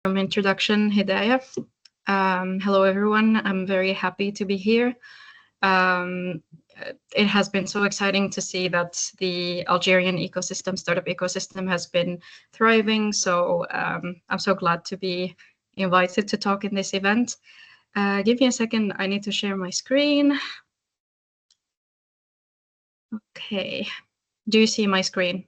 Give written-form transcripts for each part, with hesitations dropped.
Introduction, Hidayah. Hello, everyone. I'm very happy to be here. It has been so exciting to see that the Algerian startup ecosystem has been thriving. So I'm so glad to be invited to talk in this event. Give me a second. I need to share my screen. Okay. Do you see my screen?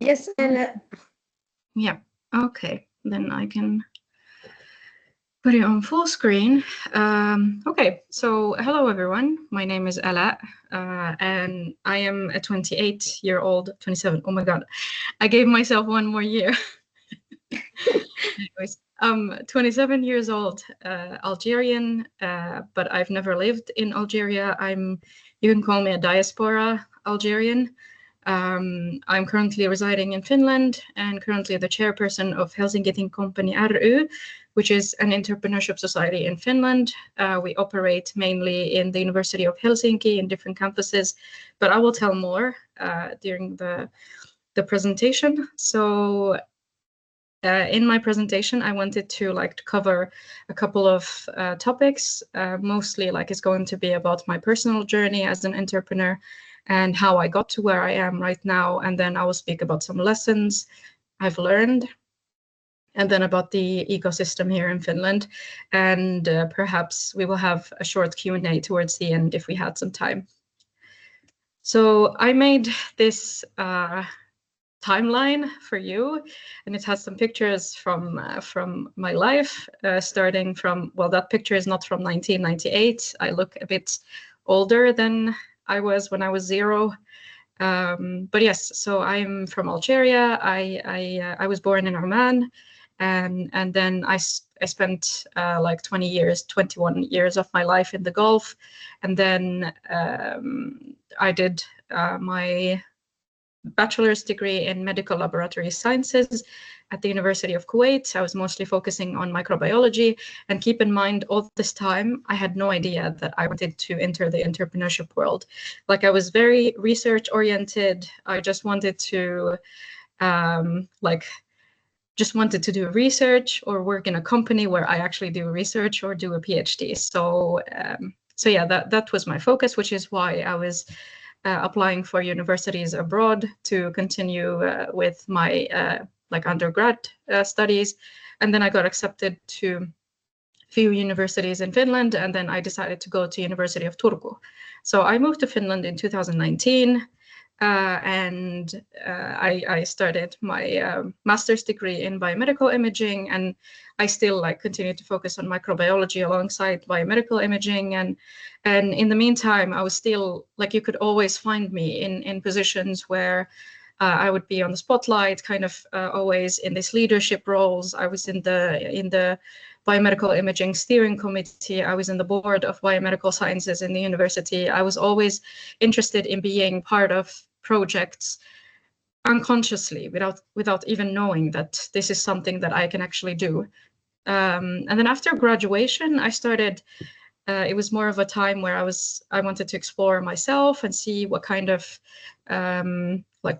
Yes, Ella. Yeah. Okay. Then I can put it on full screen. Okay, so hello everyone. My name is Ella, and I am a 28-year-old, 27. Oh my God, I gave myself one more year. Anyways, 27 years old, Algerian, but I've never lived in Algeria. You can call me a diaspora Algerian. I'm currently residing in Finland and currently the chairperson of Helsinki Company ry, which is an entrepreneurship society in Finland. We operate mainly in the University of Helsinki in different campuses, but I will tell more during the presentation. So in my presentation, I wanted to cover a couple of topics. Mostly it's going to be about my personal journey as an entrepreneur and how I got to where I am right now. And then I will speak about some lessons I've learned, and then about the ecosystem here in Finland. And perhaps we will have a short Q&A towards the end if we had some time. So I made this timeline for you, and it has some pictures from my life, starting from, well, that picture is not from 1998. I look a bit older than I was when I was 0. But yes, so I'm from Algeria. I was born in Oman, and then I spent 21 years of my life in the Gulf, and then I did my bachelor's degree in medical laboratory sciences at the University of Kuwait. I was mostly focusing on microbiology, and keep in mind, all this time I had no idea that I wanted to enter the entrepreneurship world. I was very research oriented. I just wanted to do research or work in a company where I actually do research or do a PhD. So yeah, that was my focus, which is why I was applying for universities abroad to continue with my undergrad studies. And then I got accepted to few universities in Finland, and then I decided to go to University of Turku. So I moved to Finland in 2019, and I started my master's degree in biomedical imaging, and I still continue to focus on microbiology alongside biomedical imaging. And in the meantime, I was still you could always find me in positions where I would be on the spotlight, kind of always in these leadership roles. I was in the biomedical imaging steering committee. I was in the board of biomedical sciences in the university. I was always interested in being part of projects unconsciously, without even knowing that this is something that I can actually do. And then after graduation, I started. It was more of a time where I wanted to explore myself and see what kind of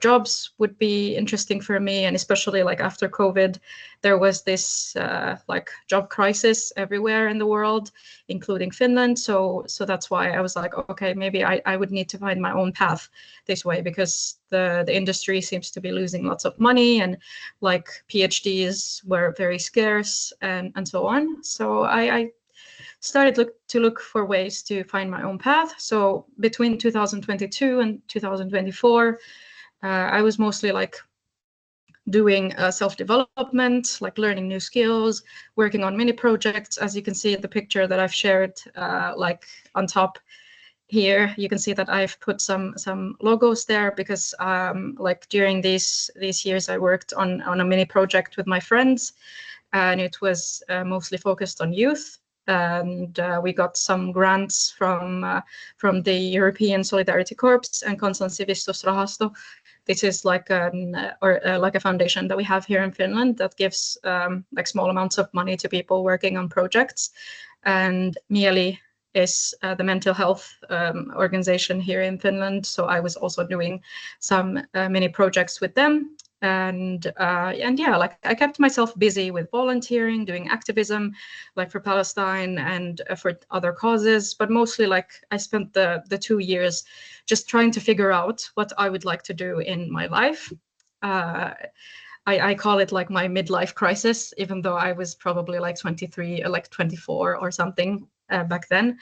jobs would be interesting for me. And especially after COVID, there was this job crisis everywhere in the world, including Finland. So that's why I was like, okay, maybe I would need to find my own path this way, because the industry seems to be losing lots of money, and PhDs were very scarce and so on. So I started to look for ways to find my own path. So between 2022 and 2024, I was mostly doing self-development, learning new skills, working on mini projects. As you can see in the picture that I've shared, on top here, you can see that I've put some logos there because during these years, I worked on a mini project with my friends, and it was mostly focused on youth. And we got some grants from the European Solidarity Corps and Kansansivistysrahasto. This is a foundation that we have here in Finland that gives small amounts of money to people working on projects. And Mieli is the mental health organization here in Finland. So I was also doing some mini projects with them. And yeah, like I kept myself busy with volunteering, doing activism, like for Palestine and for other causes. But mostly, like I spent the 2 years just trying to figure out what I would like to do in my life. I call it like my midlife crisis, even though I was probably like 23 or like 24 or something back then.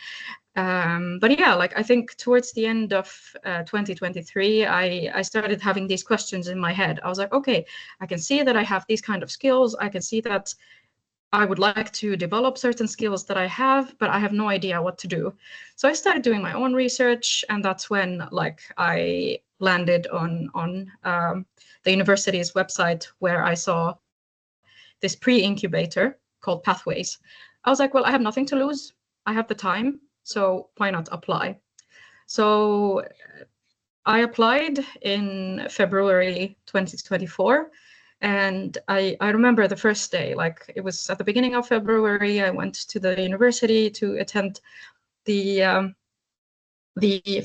But yeah, like I think towards the end of 2023, I started having these questions in my head. I was like, okay, I can see that I have these kind of skills. I can see that I would like to develop certain skills that I have, but I have no idea what to do. So I started doing my own research, and that's when like I landed on the university's website, where I saw this pre-incubator called Pathways. I was like, well, I have nothing to lose. I have the time, so why not apply? So I applied in February 2024. And I remember the first day, like it was at the beginning of February, I went to the university to attend the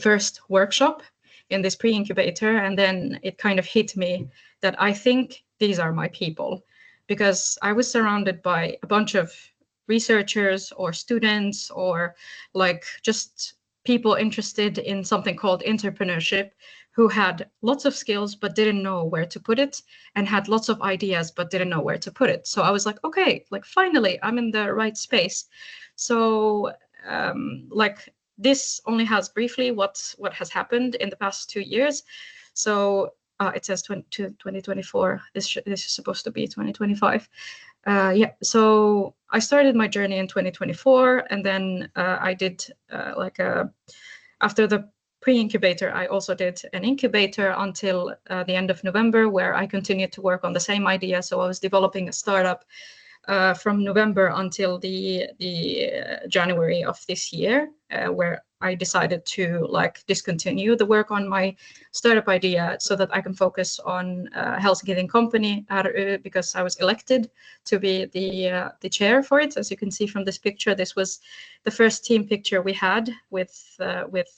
first workshop in this pre-incubator. And then it kind of hit me that I think these are my people, because I was surrounded by a bunch of researchers or students or like just people interested in something called entrepreneurship, who had lots of skills but didn't know where to put it, and had lots of ideas but didn't know where to put it. So I was like, okay, like finally I'm in the right space. So like this only has briefly what has happened in the past 2 years. So it says 2024. This is supposed to be 2025. Yeah, so I started my journey in 2024, and then I did after the pre-incubator, I also did an incubator until the end of November, where I continued to work on the same idea. So I was developing a startup from November until the January of this year, where I decided to like discontinue the work on my startup idea so that I can focus on Helsinki company, because I was elected to be the chair for it. As you can see from this picture, this was the first team picture we had with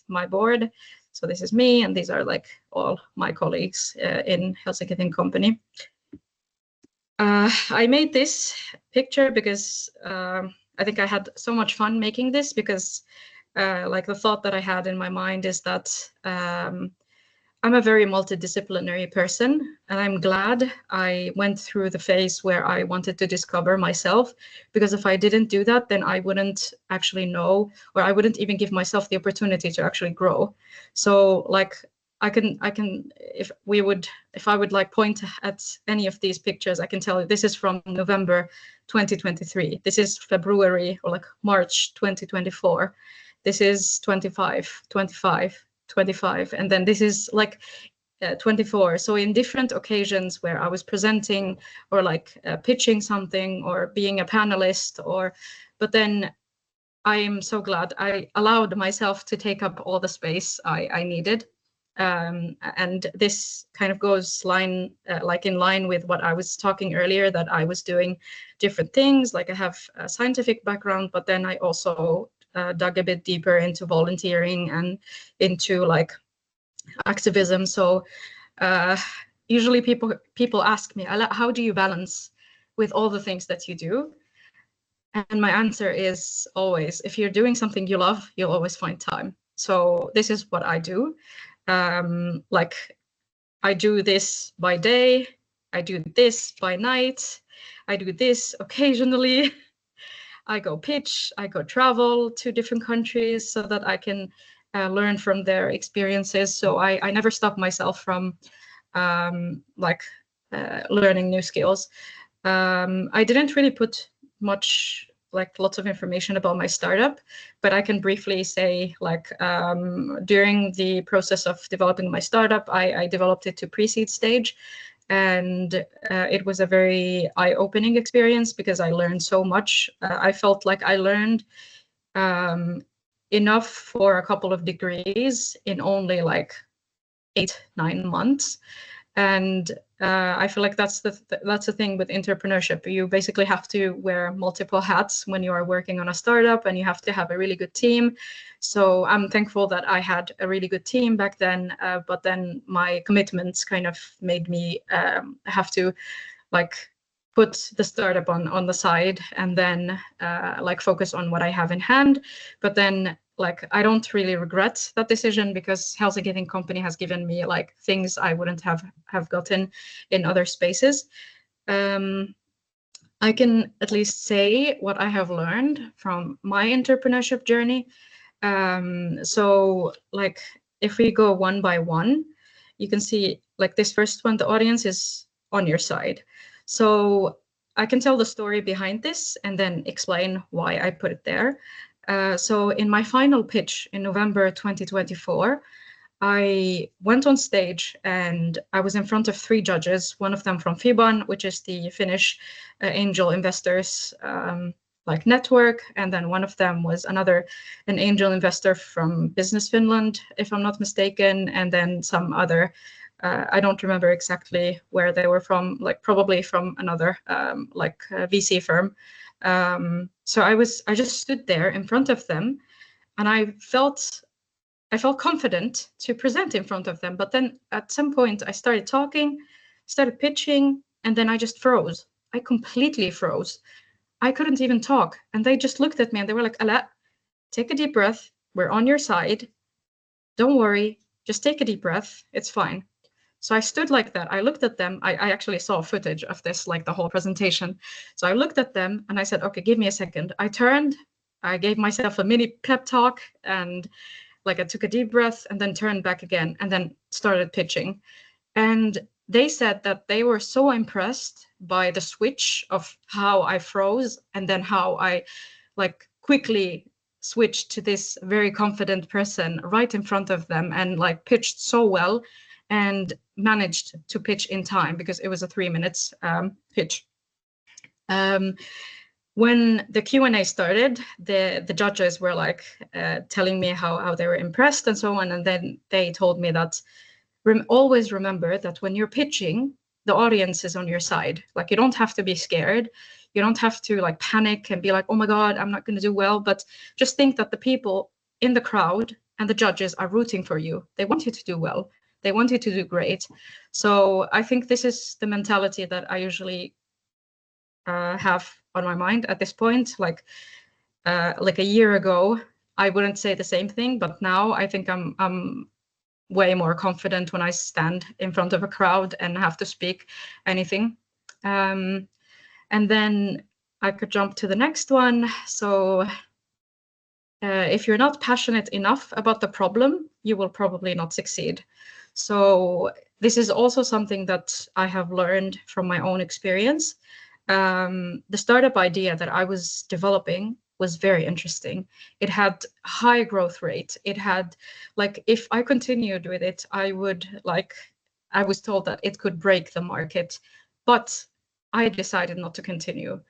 my board. So this is me, and these are like all my colleagues in Helsinki company. I made this picture because I think I had so much fun making this, because like the thought that I had in my mind is that I'm a very multidisciplinary person, and I'm glad I went through the phase where I wanted to discover myself, because if I didn't do that, then I wouldn't actually know, or I wouldn't even give myself the opportunity to actually grow. So like I can if I would like point at any of these pictures, I can tell you this is from November 2023. This is February or like March 2024. This is 25, 25, 25, and then this is like 24. So in different occasions where I was presenting or like pitching something or being a panelist, but then I am so glad I allowed myself to take up all the space I needed. And this kind of goes in line with what I was talking earlier, that I was doing different things. Like I have a scientific background, but then I also dug a bit deeper into volunteering and into like activism. So usually people ask me, how do you balance with all the things that you do? And my answer is always, if you're doing something you love, you'll always find time. So this is what I do. Like I do this by day, I do this by night, I do this occasionally. I go pitch, I go travel to different countries so that I can learn from their experiences. So I never stop myself from learning new skills. I didn't really put lots of information about my startup, but I can briefly say during the process of developing my startup, I developed it to pre-seed stage. And it was a very eye-opening experience because I learned so much. I felt like I learned enough for a couple of degrees in only like 8-9 months. And I feel like that's the thing with entrepreneurship. You basically have to wear multiple hats when you are working on a startup, and you have to have a really good team. So I'm thankful that I had a really good team back then, but then my commitments kind of made me have to like put the startup on the side, and then like focus on what I have in hand. But then like I don't really regret that decision, because Helsinki Think Company has given me like things I wouldn't have gotten in other spaces. I can at least say what I have learned from my entrepreneurship journey. So like if we go one by one, you can see like this first one, the audience is on your side. So I can tell the story behind this and then explain why I put it there. So in my final pitch in November 2024, I went on stage and I was in front of 3 judges, one of them from FIBAN, which is the Finnish angel investors like network, and then one of them was an angel investor from Business Finland, if I'm not mistaken, and then some other, I don't remember exactly where they were from, like probably from another VC firm. So I just stood there in front of them, and I felt confident to present in front of them. But then at some point I started talking, started pitching, and then I just froze. I completely froze. I couldn't even talk. And they just looked at me and they were like, Ala, take a deep breath. We're on your side. Don't worry. Just take a deep breath. It's fine. So I stood like that. I looked at them. I actually saw footage of this, like the whole presentation. So I looked at them and I said, okay, give me a second. I turned, I gave myself a mini pep talk, and like I took a deep breath and then turned back again and then started pitching. And they said that they were so impressed by the switch of how I froze and then how I like quickly switched to this very confident person right in front of them and like pitched so well and managed to pitch in time, because it was a 3 minutes pitch. When the Q&A started, the judges were like telling me how they were impressed and so on. And then they told me that always remember that when you're pitching, the audience is on your side. Like you don't have to be scared. You don't have to like panic and be like, oh my God, I'm not going to do well. But just think that the people in the crowd and the judges are rooting for you. They want you to do well. They want you to do great. So I think this is the mentality that I usually have on my mind at this point. Like a year ago, I wouldn't say the same thing, but now I think I'm way more confident when I stand in front of a crowd and have to speak anything. And then I could jump to the next one. So if you're not passionate enough about the problem, you will probably not succeed. So this is also something that I have learned from my own experience. The startup idea that I was developing was very interesting. It had high growth rate. It had like, if I continued with it, I was told that it could break the market, but I decided not to continue.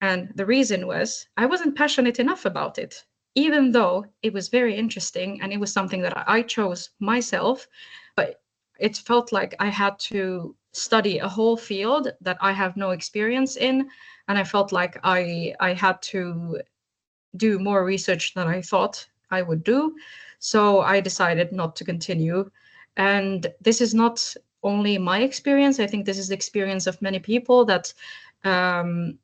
And the reason was I wasn't passionate enough about it, even though it was very interesting and it was something that I chose myself, but it felt like I had to study a whole field that I have no experience in. And I felt like I had to do more research than I thought I would do. So I decided not to continue. And this is not only my experience. I think this is the experience of many people, that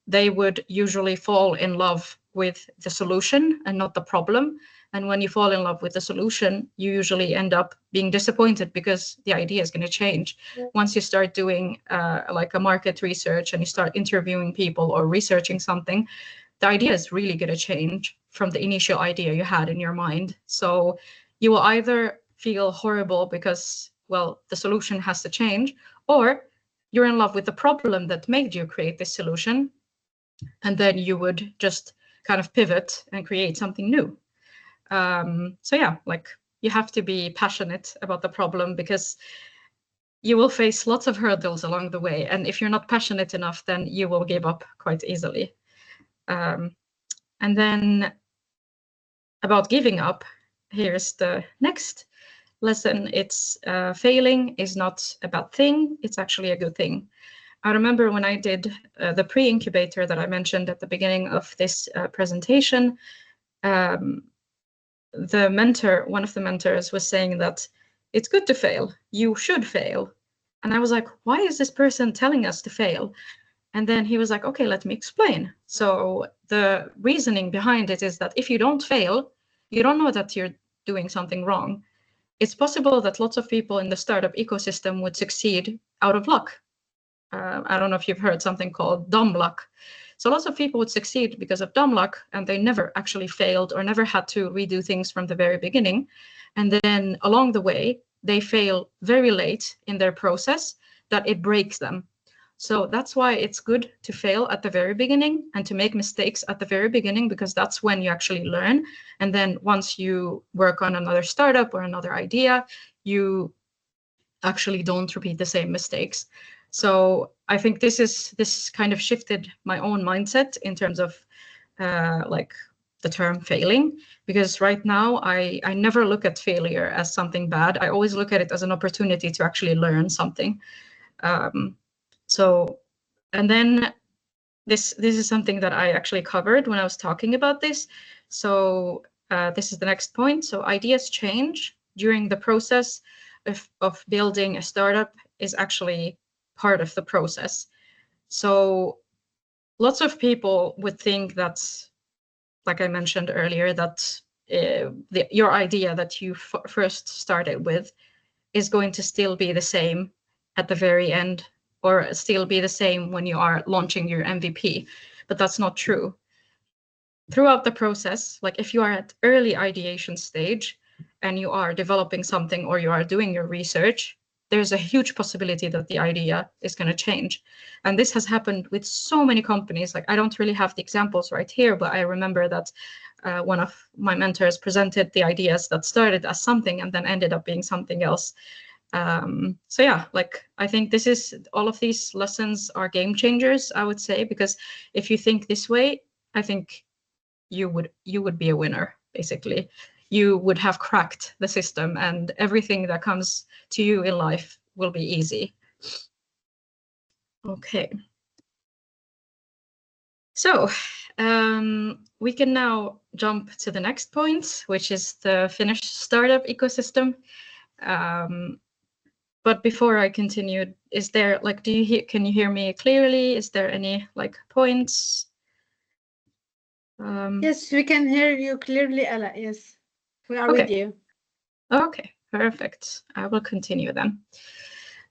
they would usually fall in love with the solution and not the problem. And when you fall in love with the solution, you usually end up being disappointed because the idea is going to change. Once you start doing like a market research and you start interviewing people or researching something, the idea is really going to change from the initial idea you had in your mind. So you will either feel horrible because, well, the solution has to change, or you're in love with the problem that made you create this solution, and then you would just kind of pivot and create something new. So yeah, like you have to be passionate about the problem, because you will face lots of hurdles along the way. And if you're not passionate enough, then you will give up quite easily. And then about giving up, here's the next. lesson, it's failing is not a bad thing. It's actually a good thing. I remember when I did the pre-incubator that I mentioned at the beginning of this presentation, the mentor, one of the mentors, was saying that it's good to fail. You should fail. And I was like, why is this person telling us to fail? And then he was like, okay, let me explain. So the reasoning behind it is that if you don't fail, you don't know that you're doing something wrong. It's possible that lots of people in the startup ecosystem would succeed out of luck. I don't know if you've heard something called dumb luck. So lots of people would succeed because of dumb luck, and they never actually failed or never had to redo things from the very beginning. And then along the way, they fail very late in their process that it breaks them. So that's why it's good to fail at the very beginning and to make mistakes at the very beginning, because that's when you actually learn. And then once you work on another startup or another idea, you actually don't repeat the same mistakes. So I think this kind of shifted my own mindset in terms of like the term failing, because right now I never look at failure as something bad. I always look at it as an opportunity to actually learn something. So, and then this is something that I actually covered when I was talking about this. So this is the next point. So ideas change during the process of building a startup is actually part of the process. So lots of people would think that, like I mentioned earlier, that your idea that you first started with is going to still be the same at the very end, or still be the same when you are launching your MVP. But that's not true. Throughout the process, like if you are at early ideation stage and you are developing something or you are doing your research, there's a huge possibility that the idea is going to change. And this has happened with so many companies. Like I don't really have the examples right here, but I remember that one of my mentors presented the ideas that started as something and then ended up being something else. So yeah, like I think all of these lessons are game changers, I would say, because if you think this way, I think you would be a winner, basically. You would have cracked the system and everything that comes to you in life will be easy. Okay. So we can now jump to the next point, which is the Finnish startup ecosystem. But before I continue, is there like, can you hear me clearly? Is there any like points? Yes, we can hear you clearly, Ella. Yes, we are with you. Okay, perfect. I will continue then.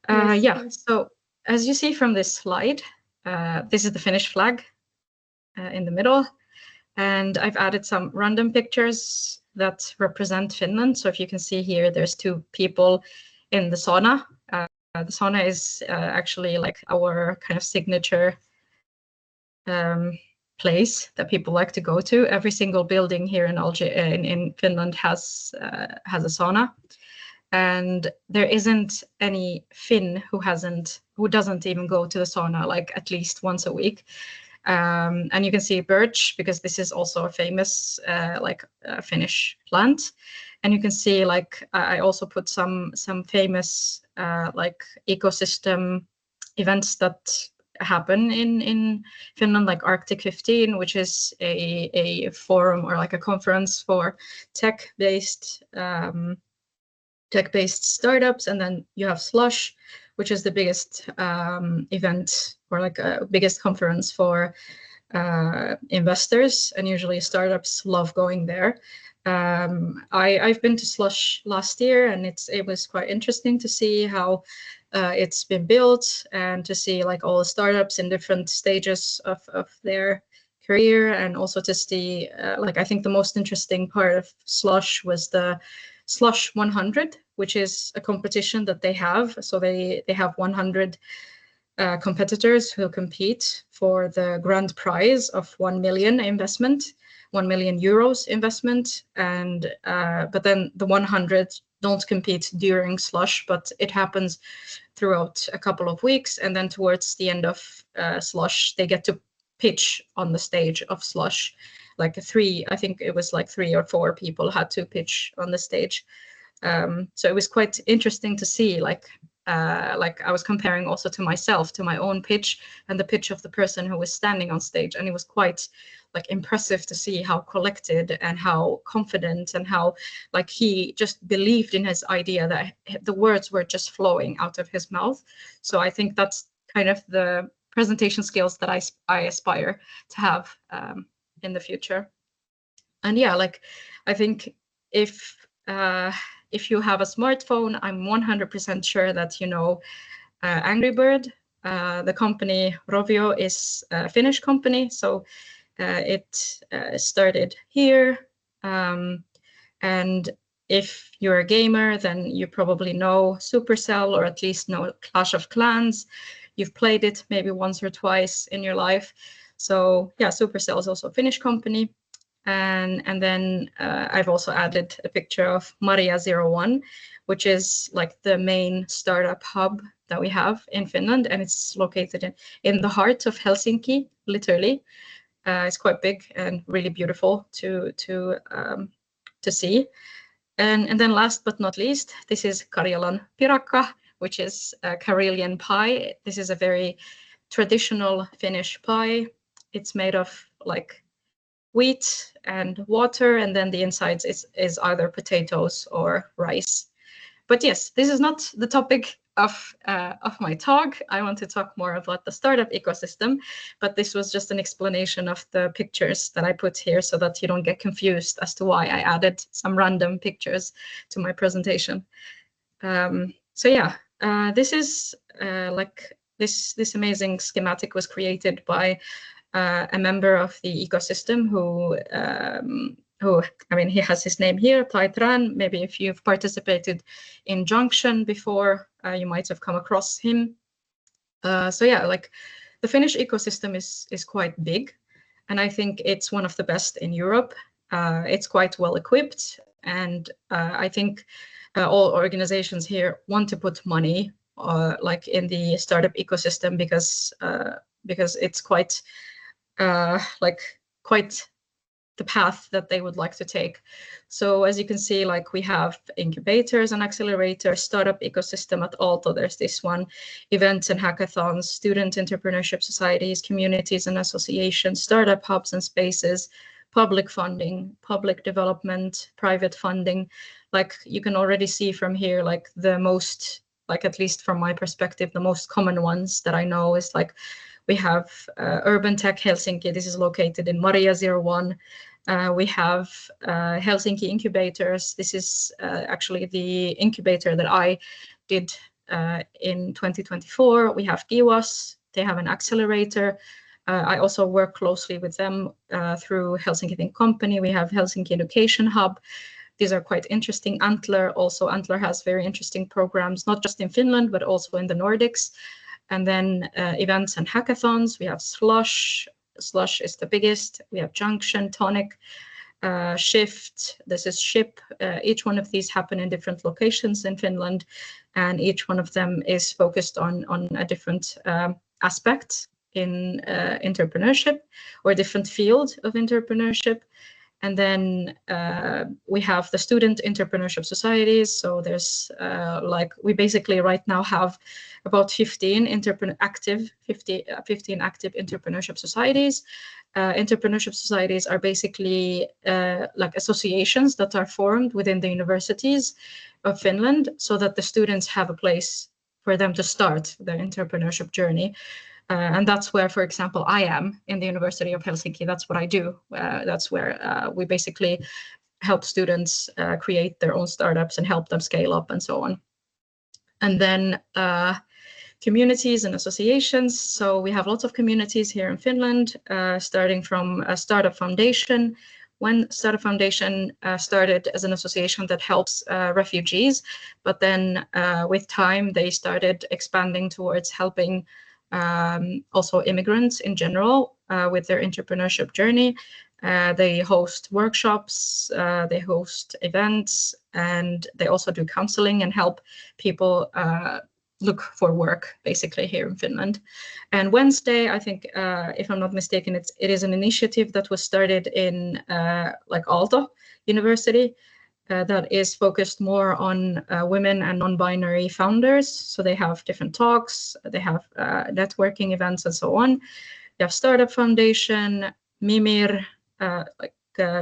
Yeah, so as you see from this slide, this is the Finnish flag in the middle. And I've added some random pictures that represent Finland. So if you can see here, there's two people in the sauna. The sauna is actually like our kind of signature place that people like to go to. Every single building here in Finland has a sauna, and there isn't any Finn who doesn't even go to the sauna like at least once a week. And you can see birch, because this is also a famous Finnish plant. And you can see like I also put some famous like ecosystem events that happen in Finland, like Arctic 15, which is a forum or like a conference for tech-based startups. And then you have Slush, which is the biggest event or like a biggest conference for investors, and usually startups love going there. I've been to Slush last year, and it was quite interesting to see how it's been built and to see like all the startups in different stages of their career, and also to see like I think the most interesting part of Slush was the Slush 100, which is a competition that they have. So they have 100 competitors who compete for the grand prize of 1 million investment, 1 million euros investment. And but then the 100 don't compete during Slush, but it happens throughout a couple of weeks. And then towards the end of Slush, they get to pitch on the stage of Slush. Like I think it was like 3 or 4 people had to pitch on the stage. So it was quite interesting to see, like I was comparing also to myself, to my own pitch and the pitch of the person who was standing on stage, and it was quite like impressive to see how collected and how confident and how like he just believed in his idea, that the words were just flowing out of his mouth. So I think that's kind of the presentation skills that I aspire to have in the future. And yeah, like I think if you have a smartphone, I'm 100% sure that you know Angry Bird. The company Rovio is a Finnish company, so it started here. And if you're a gamer, then you probably know Supercell, or at least know Clash of Clans. You've played it maybe once or twice in your life. So yeah, Supercell is also a Finnish company. And then I've also added a picture of Maria01, which is like the main startup hub that we have in Finland, and it's located in the heart of Helsinki, literally. It's quite big and really beautiful to see. And then last but not least, this is Karjalan pirakka, which is a Karelian pie. This is a very traditional Finnish pie. It's made of like wheat and water, and then the insides is either potatoes or rice. But yes, this is not the topic of my talk. I want to talk more about the startup ecosystem, but this was just an explanation of the pictures that I put here so that you don't get confused as to why I added some random pictures to my presentation. So yeah, this is like this amazing schematic was created by a member of the ecosystem who I mean, he has his name here, Taitran. Maybe if you've participated in Junction before, you might have come across him. So yeah, like the Finnish ecosystem is quite big, and I think it's one of the best in Europe. It's quite well equipped, and I think all organizations here want to put money like in the startup ecosystem because it's quite quite the path that they would like to take. So as you can see, like we have incubators and accelerators, startup ecosystem at Aalto, there's this one, events and hackathons, student entrepreneurship societies, communities and associations, startup hubs and spaces, public funding, public development, private funding. Like you can already see from here, like the most, like at least from my perspective, the most common ones that I know is like we have Urban Tech Helsinki. This is located in Maria01. We have Helsinki Incubators. This is actually the incubator that I did in 2024. We have GIWAS. They have an accelerator. I also work closely with them through Helsinki Think Company. We have Helsinki Education Hub. These are quite interesting. Antler has very interesting programs, not just in Finland, but also in the Nordics. And then events and hackathons, we have Slush. Slush is the biggest. We have Junction, Tonic, Shift. This is Ship. Each one of these happen in different locations in Finland, and each one of them is focused on a different aspect in entrepreneurship or a different field of entrepreneurship. And then we have the student entrepreneurship societies. So there's like we basically right now have about 15 active entrepreneurship societies. Entrepreneurship societies are basically like associations that are formed within the universities of Finland so that the students have a place for them to start their entrepreneurship journey. And that's where, for example, I am in the University of Helsinki. That's what I do. That's where we basically help students create their own startups and help them scale up and so on. And then communities and associations. So we have lots of communities here in Finland, starting from a Startup Foundation. When Startup Foundation started as an association that helps refugees, but then with time they started expanding towards helping also immigrants in general with their entrepreneurship journey. They host workshops, they host events, and they also do counseling and help people look for work basically here in Finland. And Wednesday, I think, if I'm not mistaken, it is an initiative that was started in like Aalto University. that is focused more on women and non-binary founders. So they have different talks, they have networking events and so on. They have Startup Foundation, Mimir.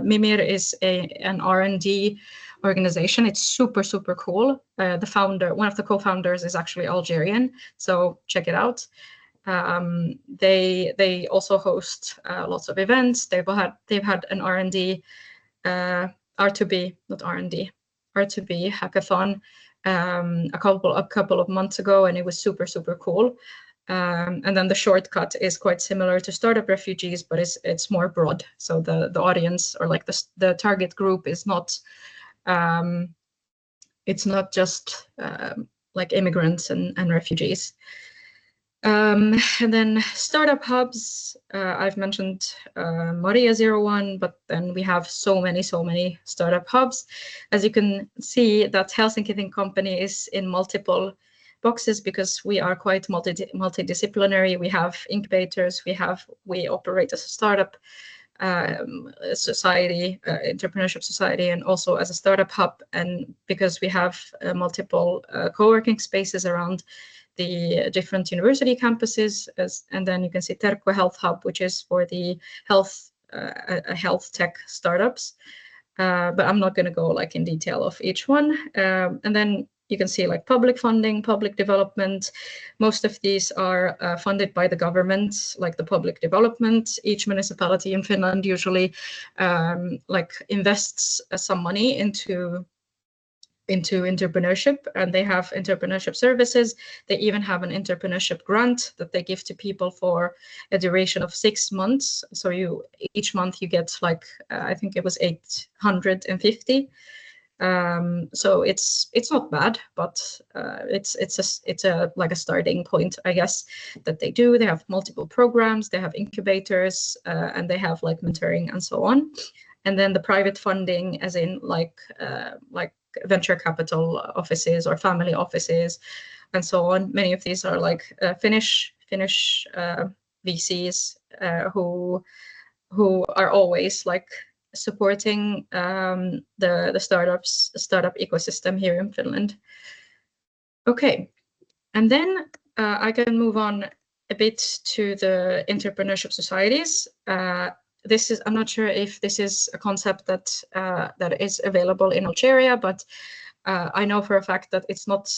Mimir is an R&D organization. It's super, super cool. The founder, one of the co-founders, is actually Algerian, so check it out. They also host lots of events. They've had an R&D, R2B, not R&D, R2B hackathon a couple of months ago, and it was super, super cool. And then the shortcut is quite similar to Startup Refugees, but it's more broad. So the audience, or like the target group, is not it's not just like immigrants and refugees. And then startup hubs, I've mentioned Maria 01, but then we have so many startup hubs. As you can see, that Helsinki Think Company is in multiple boxes because we are quite multidisciplinary. We have incubators, we operate as a startup society, entrepreneurship society, and also as a startup hub. And because we have multiple co-working spaces around the different university campuses, and then you can see Terkko Health Hub, which is for the health tech startups. But I'm not going to go like in detail of each one. And then you can see like public funding, public development. Most of these are funded by the government, like the public development. Each municipality in Finland usually like invests some money into entrepreneurship, and they have entrepreneurship services. They even have an entrepreneurship grant that they give to people for a duration of 6 months. So each month you get like I think it was 850. So it's not bad, but it's a like a starting point, I guess, that they do. They have multiple programs, they have incubators, and they have like mentoring and so on. And then the private funding, as in like venture capital offices or family offices and so on. Many of these are like Finnish VCs who are always like supporting the startup ecosystem here in Finland. Okay, and then I can move on a bit to the entrepreneurship societies. I'm not sure if this is a concept that is available in Algeria, but I know for a fact that it's not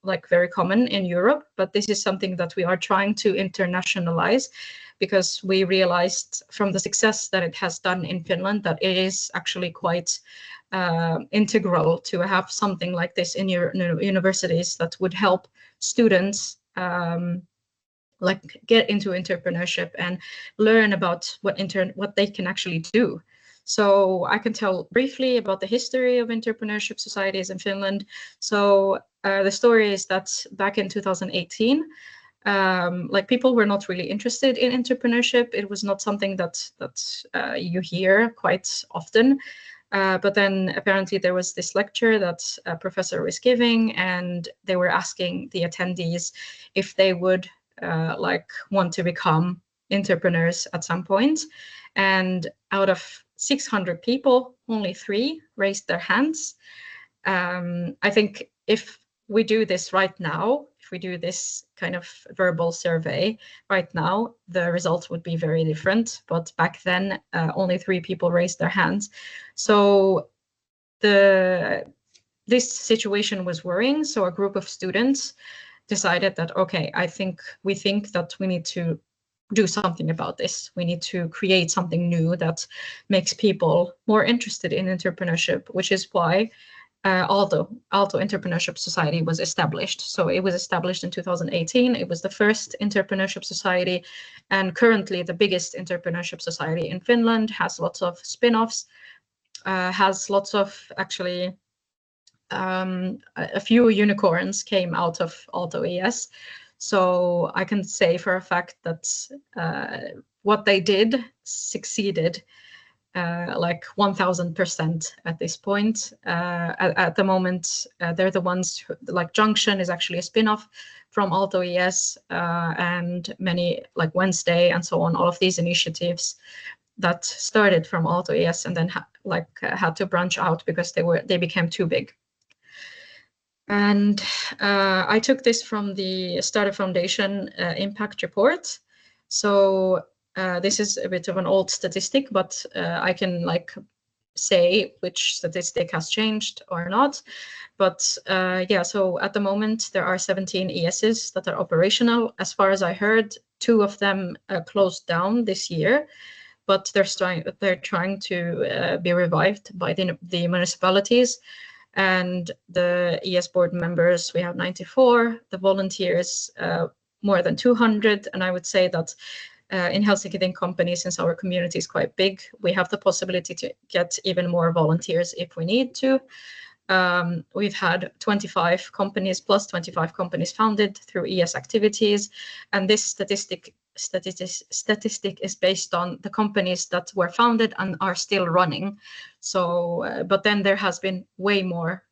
like very common in Europe, but this is something that we are trying to internationalize, because we realized from the success that it has done in Finland that it is actually quite integral to have something like this in your universities that would help students like get into entrepreneurship and learn about what they can actually do. So I can tell briefly about the history of entrepreneurship societies in Finland. So the story is that back in 2018, like people were not really interested in entrepreneurship. It was not something that you hear quite often. But then apparently there was this lecture that a professor was giving, and they were asking the attendees if they would like want to become entrepreneurs at some point. And out of 600 people, only 3 raised their hands. I think if we do this right now, if we do this kind of verbal survey right now, the results would be very different. But back then, only 3 people raised their hands. So this situation was worrying. So a group of students decided that, okay, we think that we need to do something about this. We need to create something new that makes people more interested in entrepreneurship, which is why Aalto Entrepreneurship Society was established. So it was established in 2018. It was the first entrepreneurship society, and currently the biggest entrepreneurship society in Finland, has lots of spin-offs, has lots of actually a few unicorns came out of Aalto ES. So I can say for a fact that what they did succeeded like 1000% at this point. At the moment, they're the ones like Junction is actually a spin-off from Aalto ES, and many like Wednesday and so on. All of these initiatives that started from Aalto-ES and then had to branch out because they became too big. And I took this from the Startup Foundation impact report. So this is a bit of an old statistic, but I can say which statistic has changed or not. But yeah, so at the moment there are 17 ESs that are operational. As far as I heard, 2 of them closed down this year, but they're trying to be revived by the municipalities. And the ES board members, we have 94, the volunteers, more than 200. And I would say that in Helsinki Think Company, since our community is quite big, we have the possibility to get even more volunteers if we need to. We've had 25 companies plus 25 companies founded through ES activities. And this statistic is based on the companies that were founded and are still running. So, but then there has been way more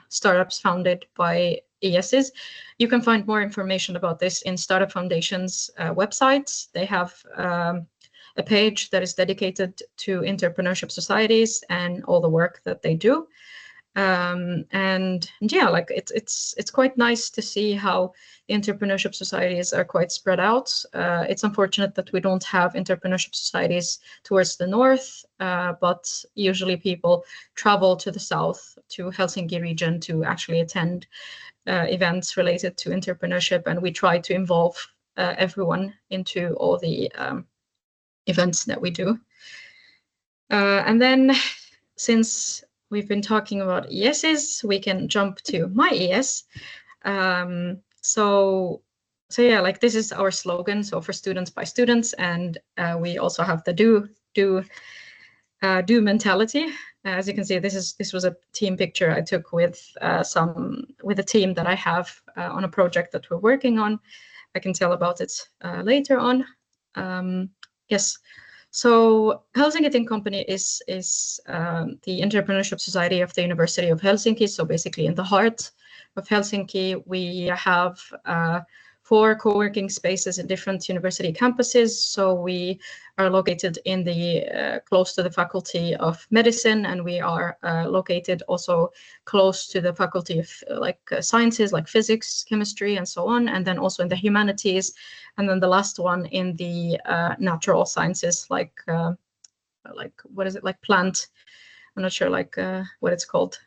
startups founded by ESs. You can find more information about this in Startup Foundation's website. They have a page that is dedicated to entrepreneurship societies and all the work that they do. And yeah, it's quite nice to see how entrepreneurship societies are quite spread out. It's unfortunate that we don't have entrepreneurship societies towards the north, but usually people travel to the south, to Helsinki region, to actually attend events related to entrepreneurship, and we try to involve everyone into all the events that we do. And then, since we've been talking about ESs, we can jump to my ES. So yeah, this is our slogan. So for students by students, and we also have the do mentality. As you can see, this was a team picture I took with a team that I have on a project that we're working on. I can tell about it later on. Yes. So Helsinki Think Company is the entrepreneurship society of the University of Helsinki. So basically in the heart of Helsinki, we have 4 co-working spaces in different university campuses. So we are located in the close to the Faculty of Medicine, and we are located also close to the Faculty of Sciences, like physics, chemistry, and so on, and then also in the humanities, and then the last one in the natural sciences, like what is it, like plant? I'm not sure what it's called.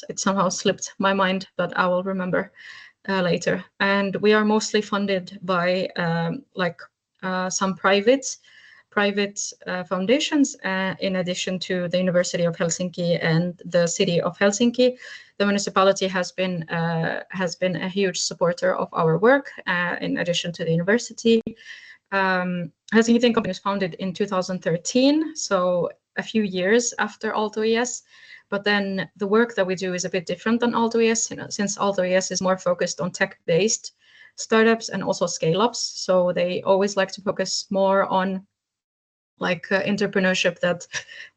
It somehow slipped my mind, but I will remember later. And we are mostly funded by some private foundations, in addition to the University of Helsinki and the City of Helsinki. The municipality has been a huge supporter of our work, in addition to the university. Helsinki Think Company was founded in 2013, so a few years after Aalto-ES. But then the work that we do is a bit different than Aalto-ES, since Aalto-ES is more focused on tech-based startups and also scale-ups. So they always like to focus more on entrepreneurship that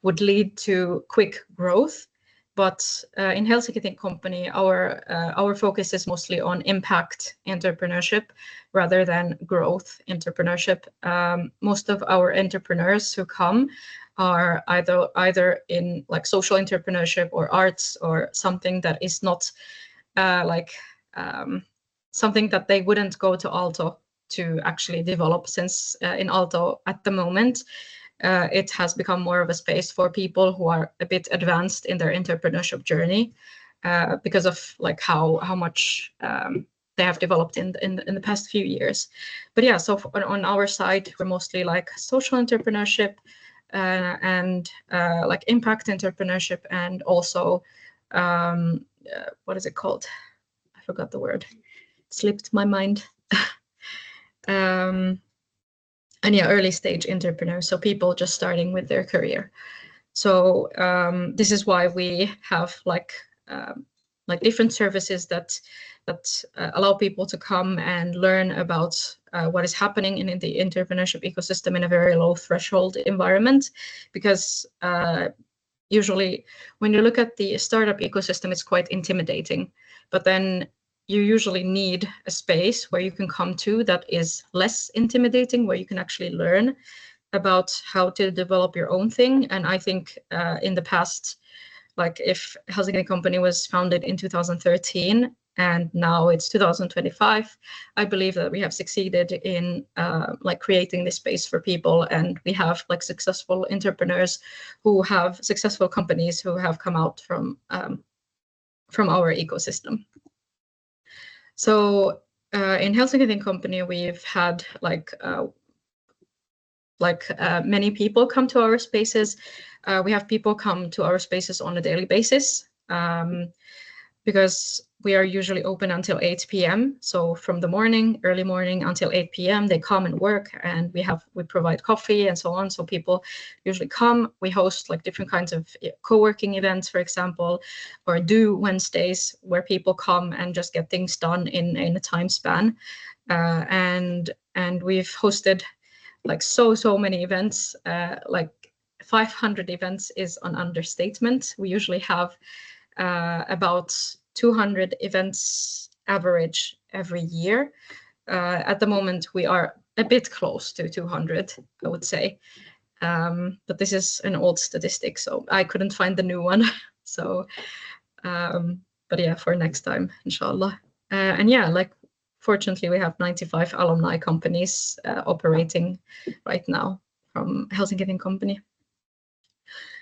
would lead to quick growth. But in Helsinki Think Company, our focus is mostly on impact entrepreneurship rather than growth entrepreneurship. Most of our entrepreneurs who come are either in social entrepreneurship or arts, or something that is not something that they wouldn't go to Aalto to actually develop, since in Aalto at the moment it has become more of a space for people who are a bit advanced in their entrepreneurship journey, because of how much they have developed in the past few years. But yeah, so on our side, we're mostly social entrepreneurship, and impact entrepreneurship, and also what is it called? I forgot the word. It slipped my mind. And yeah, early stage entrepreneurs, so people just starting with their career. So this is why we have different services that allow people to come and learn about what is happening in the entrepreneurship ecosystem in a very low threshold environment, because usually when you look at the startup ecosystem, it's quite intimidating. But then you usually need a space where you can come to that is less intimidating, where you can actually learn about how to develop your own thing. And I think in the past, like if Helsinki Company was founded in 2013 and now it's 2025, I believe that we have succeeded in like creating this space for people, and we have like successful entrepreneurs who have successful companies who have come out from our ecosystem. So in Helsinki Company, we've had many people come to our spaces. We have people come to our spaces on a daily basis because we are usually open until 8 p.m. So from the early morning until 8 p.m. they come and work, and we provide coffee and so on. So people usually come. We host like different kinds of co-working events, for example, or do Wednesdays where people come and just get things done in a time span. And we've hosted like so many events, like 500 events is an understatement. We usually have about 200 events average every year. At the moment, we are a bit close to 200, I would say. But this is an old statistic, so I couldn't find the new one. So, but yeah, for next time, inshallah. And yeah, like fortunately, we have 95 alumni companies operating right now from Helsinki Company.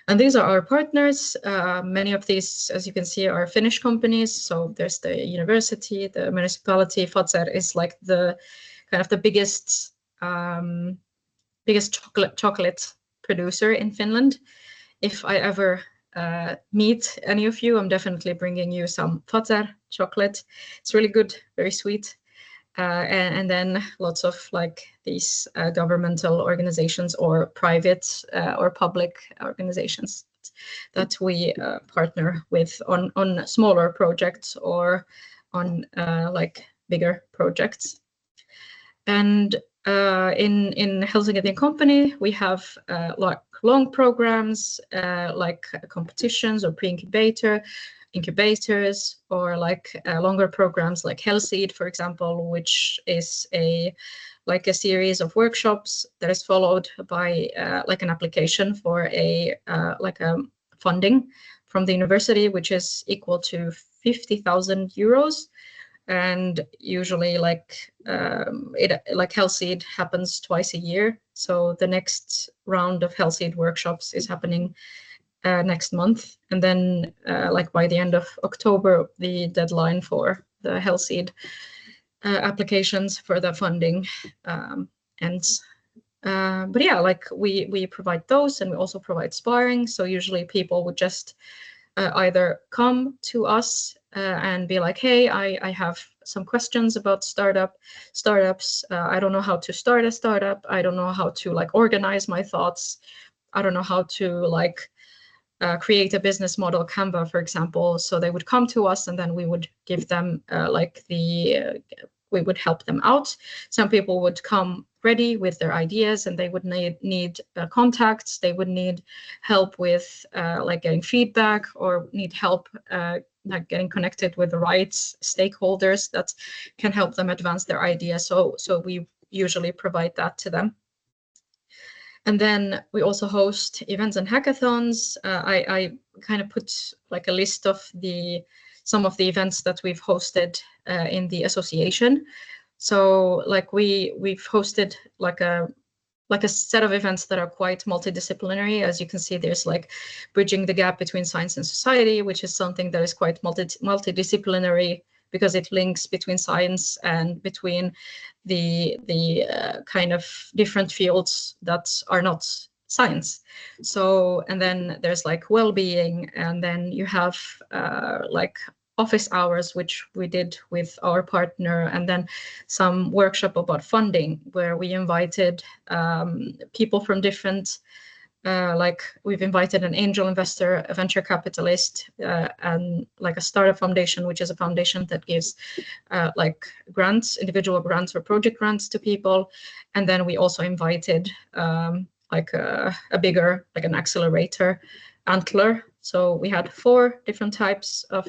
And these are our partners. Many of these, as you can see, are Finnish companies. So there's the university, the municipality. Fazer is like the kind of the biggest chocolate producer in Finland. If I ever meet any of you, I'm definitely bringing you some Fazer chocolate. It's really good, very sweet. And then lots of like these governmental organizations or private or public organizations that we partner with on smaller projects or on like bigger projects. And in Helsinki Company, we have like long programs like competitions or incubators, or like longer programs like Hellseed, for example, which is a series of workshops that is followed by like an application for a funding from the university, which is equal to 50,000 euros. And usually like Hellseed happens twice a year. So the next round of Hellseed workshops is happening next month, and then like by the end of October, the deadline for the Hellseed applications for the funding ends. But yeah, like we provide those, and we also provide sparring. So usually people would just either come to us and be like, hey, I have some questions about startups. I don't know how to start a startup. I don't know how to like organize my thoughts. I don't know how to like create a business model, Canva, for example. So they would come to us, and then we would give them we would help them out. Some people would come ready with their ideas, and they would need contacts. They would need help with like getting feedback, or need help like getting connected with the right stakeholders that can help them advance their idea. So we usually provide that to them. And then we also host events and hackathons. I kind of put like a list of some of the events that we've hosted in the association. So like we've hosted like a set of events that are quite multidisciplinary. As you can see, there's like bridging the gap between science and society, which is something that is quite multidisciplinary, because it links between science and between the kind of different fields that are not science. So, and then there's like well-being, and then you have like office hours, which we did with our partner, and then some workshop about funding, where we invited people from different like we've invited an angel investor, a venture capitalist, and like a startup foundation, which is a foundation that gives like grants, individual grants or project grants to people. And then we also invited like a bigger, like an accelerator, Antler. So we had 4 different types of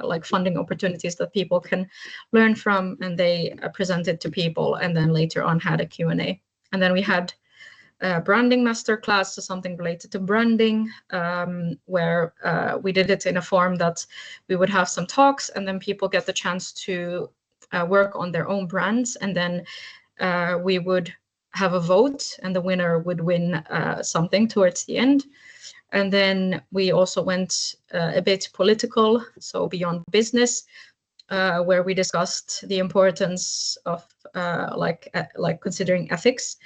like funding opportunities that people can learn from, and they presented to people, and then later on had a Q&A. And then we had a branding masterclass, so something related to branding, where we did it in a form that we would have some talks, and then people get the chance to work on their own brands, and then we would have a vote, and the winner would win something towards the end. And then we also went a bit political, so beyond business, where we discussed the importance of like considering ethics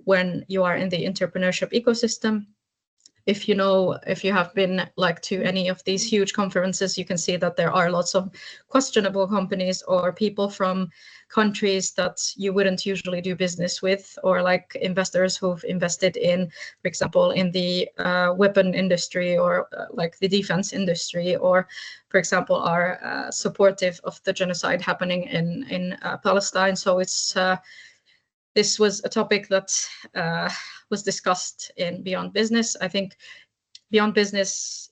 when you are in the entrepreneurship ecosystem. If you have been like to any of these huge conferences, you can see that there are lots of questionable companies or people from countries that you wouldn't usually do business with, or like investors who've invested in, for example, in the weapon industry, or like the defense industry, or for example are supportive of the genocide happening in Palestine. So it's this was a topic that was discussed in Beyond Business. I think Beyond Business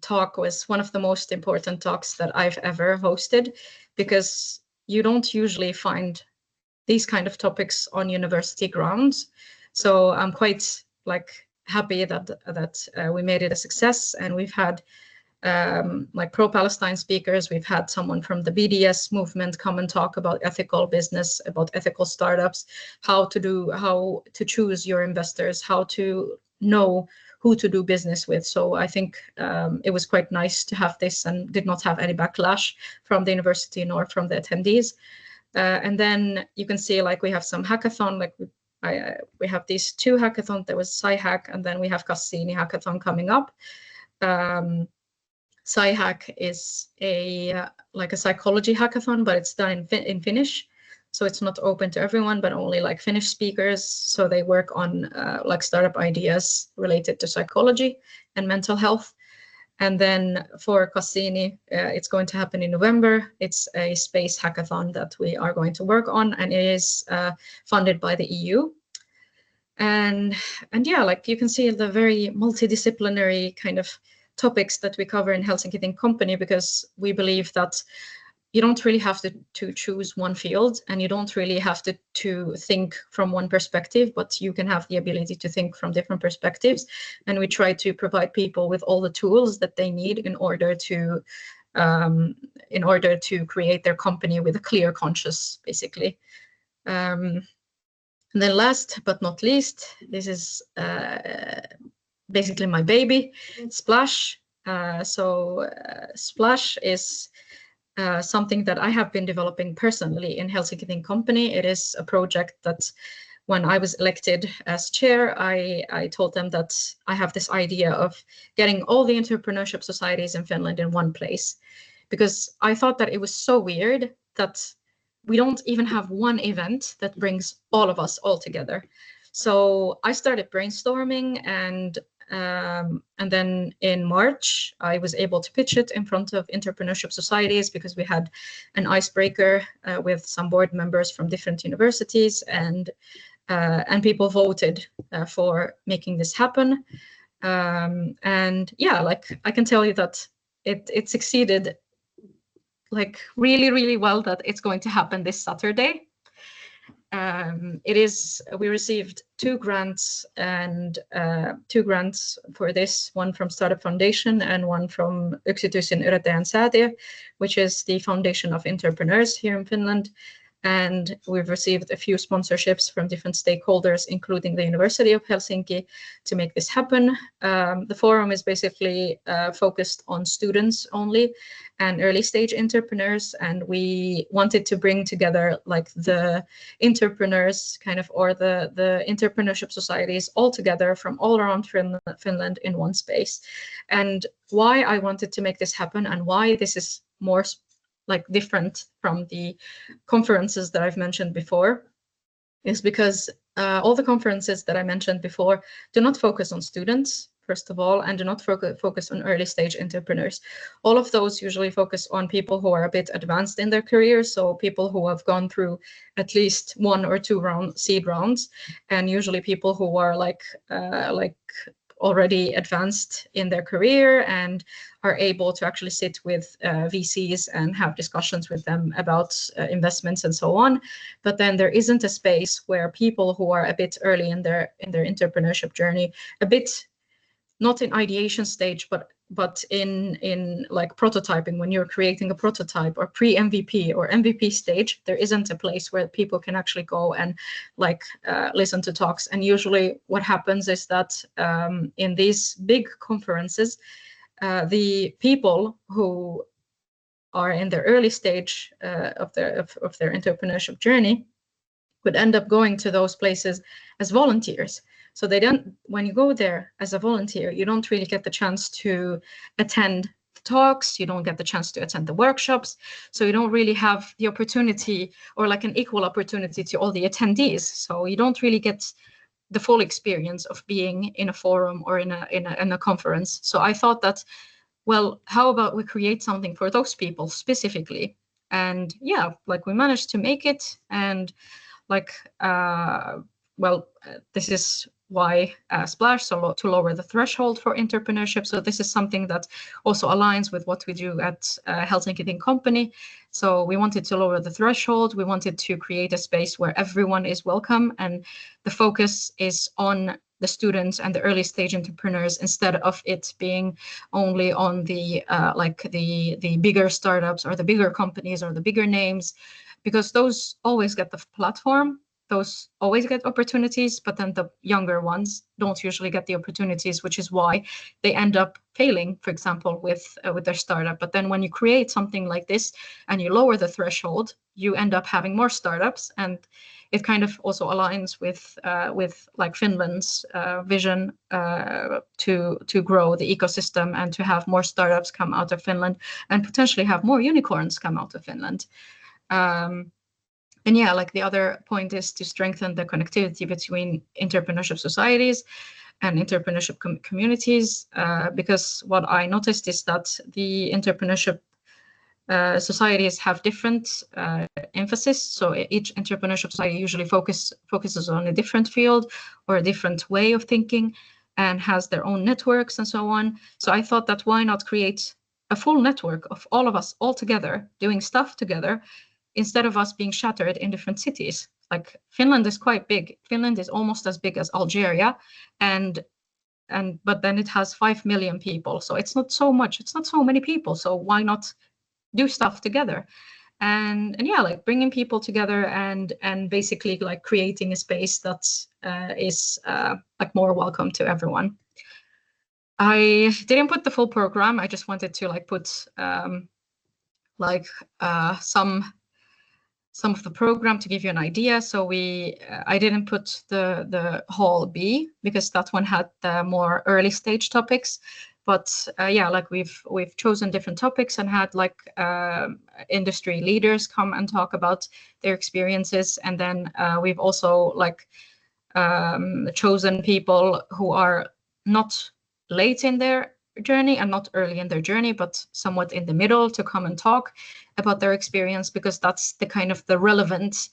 talk was one of the most important talks that I've ever hosted, because you don't usually find these kind of topics on university grounds. So I'm quite like happy that we made it a success, and we've had like pro-Palestine speakers. We've had someone from the BDS movement come and talk about ethical business, about ethical startups, how to choose your investors, how to know who to do business with. So I think it was quite nice to have this, and did not have any backlash from the university nor from the attendees. And then you can see like we have some hackathon, like we have these 2 hackathons. There was SciHack, and then we have Cassini hackathon coming up. SciHack is like a psychology hackathon, but it's done in Finnish. So it's not open to everyone, but only like Finnish speakers. So they work on like startup ideas related to psychology and mental health. And then for Cassini, it's going to happen in November. It's a space hackathon that we are going to work on, and it is funded by the EU. And yeah, like you can see the very multidisciplinary kind of topics that we cover in Helsinki Think Company, because we believe that you don't really have to choose one field, and you don't really have to think from one perspective, but you can have the ability to think from different perspectives. And we try to provide people with all the tools that they need in order to create their company with a clear conscience, basically. And then last but not least, this is basically my baby, Splash. Splash is something that I have been developing personally in Helsinki Think Company. It is a project that when I was elected as chair, I told them that I have this idea of getting all the entrepreneurship societies in Finland in one place, because I thought that it was so weird that we don't even have one event that brings all of us all together. So I started brainstorming, and then in March, I was able to pitch it in front of entrepreneurship societies, because we had an icebreaker with some board members from different universities, and people voted for making this happen. And yeah, like I can tell you that it succeeded like really, really well, that it's going to happen this Saturday. We received 2 grants, and 2 grants for this, one from Startup Foundation and one from Yksityisen Yrittäjän Säätiö, which is the foundation of entrepreneurs here in Finland. And we've received a few sponsorships from different stakeholders, including the University of Helsinki, to make this happen. The forum is basically focused on students only and early stage entrepreneurs. And we wanted to bring together like the entrepreneurs kind of, or the entrepreneurship societies all together from all around Finland in one space. And why I wanted to make this happen, and why this is more like different from the conferences that I've mentioned before, is because all the conferences that I mentioned before do not focus on students, first of all, and do not focus on early stage entrepreneurs. All of those usually focus on people who are a bit advanced in their careers, so people who have gone through at least 1 or 2 seed rounds, and usually people who are like already advanced in their career and are able to actually sit with VCs and have discussions with them about investments and so on. But then there isn't a space where people who are a bit early in their entrepreneurship journey, a bit not in ideation stage, but in like prototyping, when you're creating a prototype, or pre-MVP or MVP stage, there isn't a place where people can actually go and like listen to talks. And usually what happens is that in these big conferences, the people who are in their early stage of their entrepreneurship journey would end up going to those places as volunteers. So they don't, when you go there as a volunteer, you don't really get the chance to attend the talks, you don't get the chance to attend the workshops. So you don't really have the opportunity, or like an equal opportunity to all the attendees. So you don't really get the full experience of being in a forum or in a conference. So I thought that, well, how about we create something for those people specifically? And yeah, like we managed to make it. And like, this is why Splash, so to lower the threshold for entrepreneurship. So this is something that also aligns with what we do at Helsinki Think Company. So we wanted to lower the threshold. We wanted to create a space where everyone is welcome, and the focus is on the students and the early stage entrepreneurs, instead of it being only on the the bigger startups or the bigger companies or the bigger names, because those always get the platform. Those always get opportunities, but then the younger ones don't usually get the opportunities, which is why they end up failing, for example, with their startup. But then when you create something like this and you lower the threshold, you end up having more startups, and it kind of also aligns with like Finland's vision to grow the ecosystem and to have more startups come out of Finland and potentially have more unicorns come out of Finland. And yeah, like the other point is to strengthen the connectivity between entrepreneurship societies and entrepreneurship communities, because what I noticed is that the entrepreneurship societies have different emphasis. So each entrepreneurship society usually focuses on a different field or a different way of thinking, and has their own networks and so on. So I thought that why not create a full network of all of us all together doing stuff together, instead of us being shattered in different cities. Like Finland is quite big. Finland is almost as big as Algeria, but then it has 5 million people. So it's not so much, it's not so many people. So why not do stuff together? And yeah, like bringing people together and basically like creating a space that is like more welcome to everyone. I didn't put the full program. I just wanted to like put some of the program to give you an idea. So I didn't put the hall B, because that one had the more early stage topics. But yeah, like we've chosen different topics and had like industry leaders come and talk about their experiences. And then we've also like chosen people who are not late in their journey and not early in their journey, but somewhat in the middle, to come and talk about their experience, because that's the kind of the relevant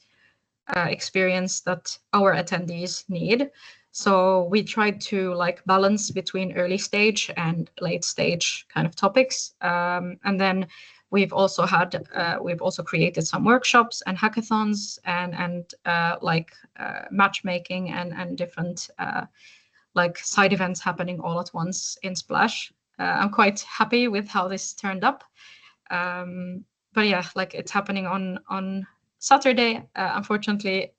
experience that our attendees need. So we tried to like balance between early stage and late stage kind of topics. And then we've also created some workshops and hackathons and matchmaking and different like side events happening all at once in Splash. I'm quite happy with how this turned up. But yeah, like it's happening on Saturday. Unfortunately,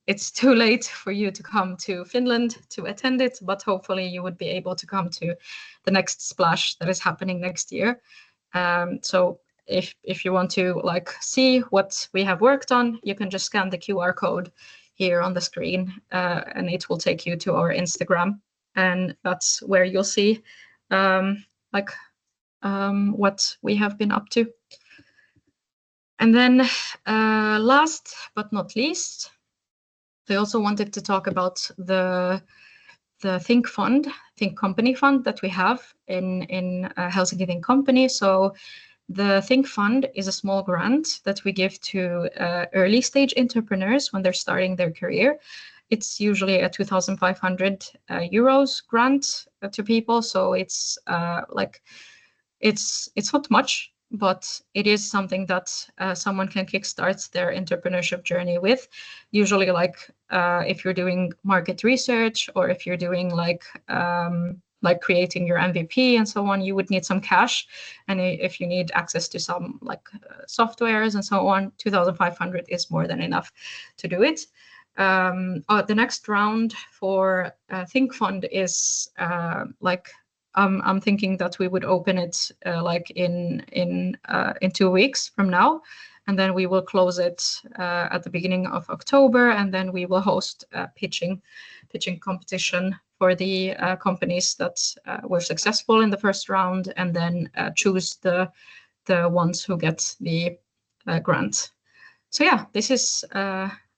it's too late for you to come to Finland to attend it, but hopefully you would be able to come to the next Splash that is happening next year. So if you want to like see what we have worked on, you can just scan the QR code here on the screen, and it will take you to our Instagram, and that's where you'll see what we have been up to. And then last but not least, I also wanted to talk about the Think Company fund that we have in Helsinki Think Company. So the Think Fund is a small grant that we give to early stage entrepreneurs when they're starting their career. it's usually a 2,500 euros grant to people. So it's it's not much, but it is something that someone can kickstart their entrepreneurship journey with. Usually, if you're doing market research, or if you're doing like creating your MVP and so on, you would need some cash. And if you need access to some softwares and so on, 2,500 is more than enough to do it. The next round for Think Fund is I'm thinking that we would open it in 2 weeks from now, and then we will close it at the beginning of October, and then we will host a pitching competition for the companies that were successful in the first round, and then choose the ones who get the grant. So yeah, this is.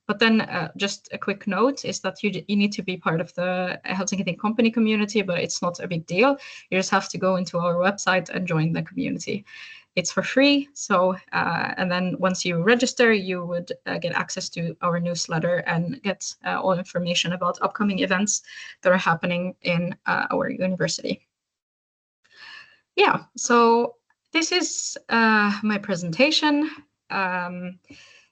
But then just a quick note is that you need to be part of the Helsinki Think company community, but it's not a big deal. You just have to go into our website and join the community. It's for free. So, and then once you register, you would get access to our newsletter and get all information about upcoming events that are happening in our university. Yeah, so this is my presentation.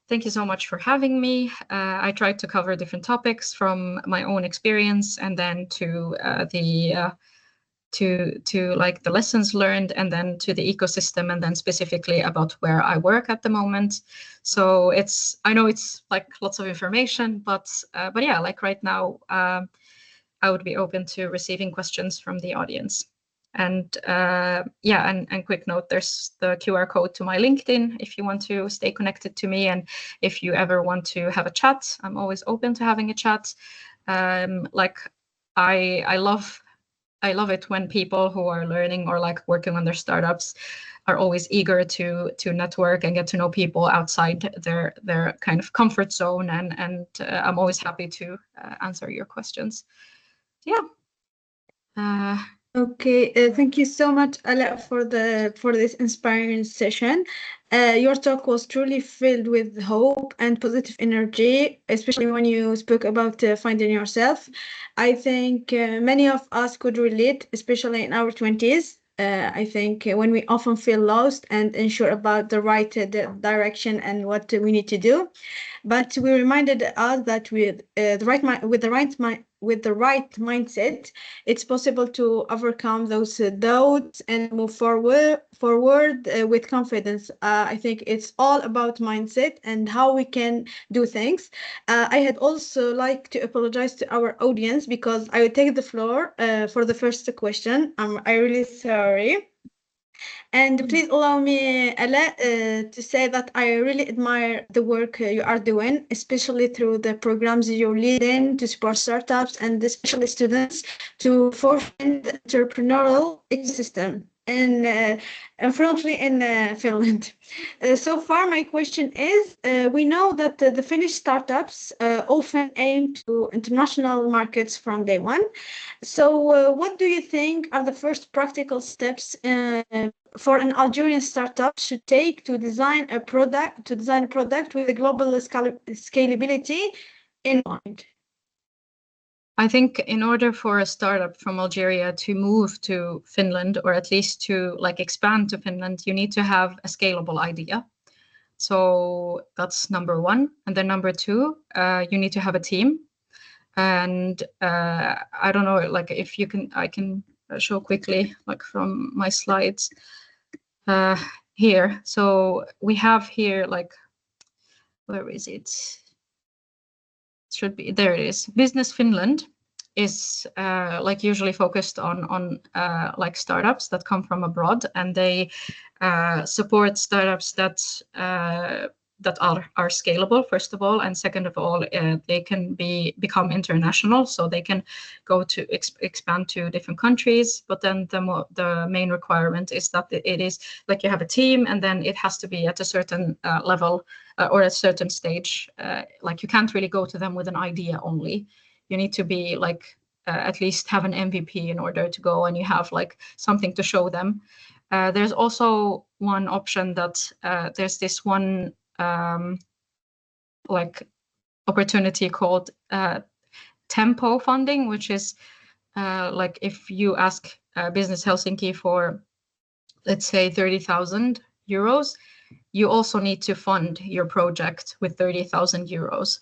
Thank you so much for having me. I tried to cover different topics from my own experience, and then to the lessons learned, and then to the ecosystem, and then specifically about where I work at the moment. So I know it's like lots of information, but yeah, like right now, I would be open to receiving questions from the audience. And yeah, and quick note, there's the QR code to my LinkedIn if you want to stay connected to me, and if you ever want to have a chat, I'm always open to having a chat. I love it when people who are learning or like working on their startups are always eager to network and get to know people outside their kind of comfort zone, and I'm always happy to answer your questions. Yeah. Okay, thank you so much, Ala, for this inspiring session. Your talk was truly filled with hope and positive energy, especially when you spoke about finding yourself. I think many of us could relate, especially in our 20s. I think when we often feel lost and unsure about the right direction and what we need to do. But we reminded us that with the right mindset, it's possible to overcome those doubts and move forward with confidence. I think it's all about mindset and how we can do things. I had also like to apologize to our audience because I will take the floor for the first question. I'm really sorry. And please allow me, Ala, to say that I really admire the work you are doing, especially through the programs you're leading to support startups and especially students to foster the entrepreneurial ecosystem. And unfortunately in Finland. So far, my question is, we know that the Finnish startups often aim to international markets from day one. So what do you think are the first practical steps for an Algerian startup should take to design a product with a global scalability in mind? I think in order for a startup from Algeria to move to Finland, or at least to like expand to Finland, you need to have a scalable idea. So that's number one. And then number two, you need to have a team. And I don't know, like if you can, I can show quickly, like from my slides here. So we have here, like, where is it? Should be, there it is. Business Finland is like usually focused on like startups that come from abroad, and they support startups that are scalable, first of all, and second of all, they can become international, so they can go to expand to different countries. But then the main requirement is that it is like you have a team, and then it has to be at a certain level or a certain stage. Like you can't really go to them with an idea only. You need to be like at least have an MVP in order to go, and you have like something to show them. There's also one option that there's this one like opportunity called tempo funding, which is like if you ask Business Helsinki for, let's say, 30,000 euros, you also need to fund your project with 30,000 euros.